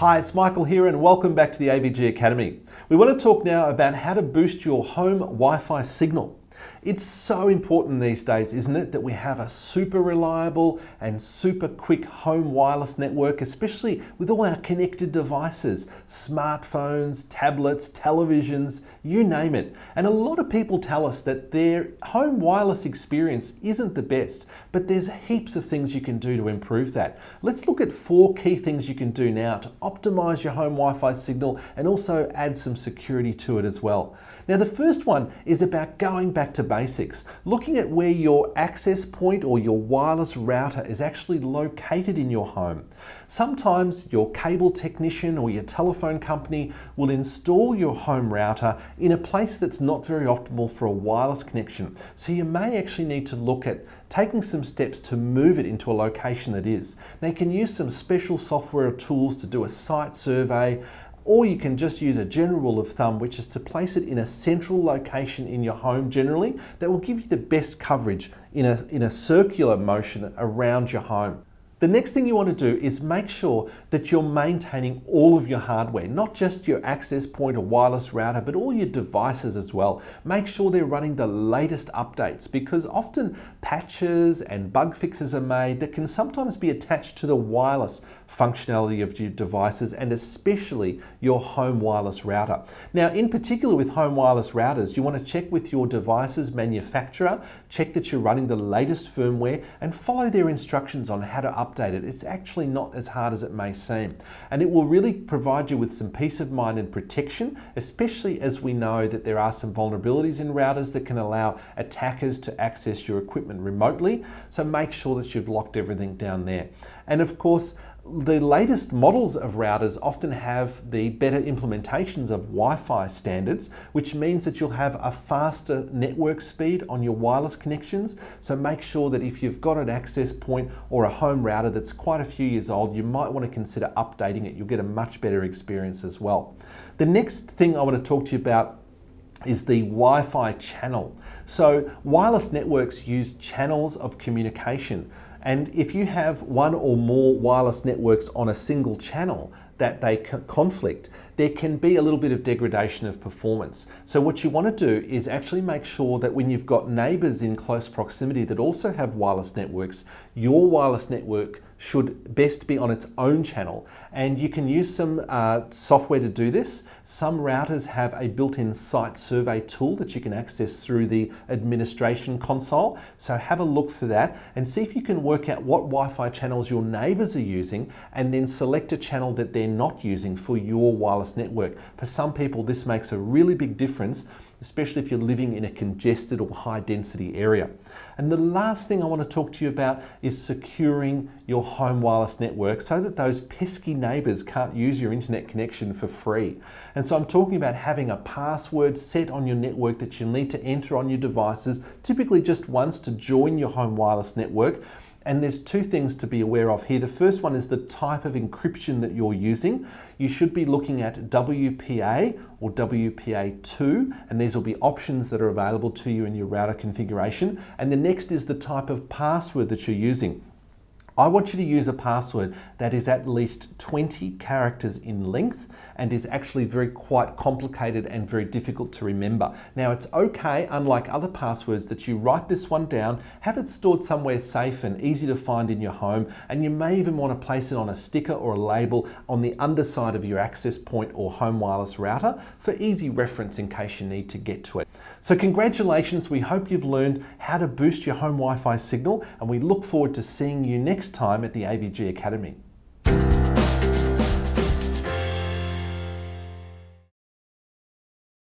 Hi, it's Michael here and welcome back to the AVG Academy. We want to talk now about how to boost your home Wi-Fi signal. It's so important these days, isn't it, that we have a super reliable and super quick home wireless network, especially with all our connected devices, smartphones, tablets, televisions, you name it. And a lot of people tell us that their home wireless experience isn't the best, but there's heaps of things you can do to improve that. Let's look at 4 key things you can do now to optimize your home Wi-Fi signal and also add some security to it as well. Now, the first one is about going back to basics, looking at where your access point or your wireless router is actually located in your home. Sometimes your cable technician or your telephone company will install your home router in a place that's not very optimal for a wireless connection. So you may actually need to look at taking some steps to move it into a location that is. Now, you can use some special software or tools to do a site survey, or you can just use a general rule of thumb, which is to place it in a central location in your home generally that will give you the best coverage in a circular motion around your home. The next thing you want to do is make sure that you're maintaining all of your hardware, not just your access point or wireless router, but all your devices as well. Make sure they're running the latest updates, because often patches and bug fixes are made that can sometimes be attached to the wireless functionality of your devices, and especially your home wireless router. Now, in particular with home wireless routers, you want to check with your device's manufacturer, check that you're running the latest firmware, and follow their instructions on how to update it. It's actually not as hard as it may seem, and it will really provide you with some peace of mind and protection, especially as we know that there are some vulnerabilities in routers that can allow attackers to access your equipment remotely. So make sure that you've locked everything down there. And of course, the latest models of routers often have the better implementations of Wi-Fi standards, which means that you'll have a faster network speed on your wireless connections. So make sure that if you've got an access point or a home router that's quite a few years old, you might want to consider updating it. You'll get a much better experience as well. The next thing I want to talk to you about is the Wi-Fi channel. So wireless networks use channels of communication. And if you have one or more wireless networks on a single channel that they conflict, there can be a little bit of degradation of performance. So what you want to do is actually make sure that when you've got neighbors in close proximity that also have wireless networks, your wireless network should best be on its own channel. And you can use some software to do this. Some routers have a built-in site survey tool that you can access through the administration console. So have a look for that and see if you can work out what Wi-Fi channels your neighbors are using, and then select a channel that they're not using for your wireless network. For some people, this makes a really big difference, especially if you're living in a congested or high density area. And the last thing I want to talk to you about is securing your home wireless network so that those pesky neighbors can't use your internet connection for free. And so I'm talking about having a password set on your network that you'll need to enter on your devices, typically just once to join your home wireless network. And there's 2 things to be aware of here. The first one is the type of encryption that you're using. You should be looking at WPA or WPA2, and these will be options that are available to you in your router configuration. And the next is the type of password that you're using. I want you to use a password that is at least 20 characters in length and is actually quite complicated and very difficult to remember. Now, it's okay, unlike other passwords, that you write this one down, have it stored somewhere safe and easy to find in your home, and you may even want to place it on a sticker or a label on the underside of your access point or home wireless router for easy reference in case you need to get to it. So congratulations, we hope you've learned how to boost your home Wi-Fi signal, and we look forward to seeing you next time at the AVG Academy.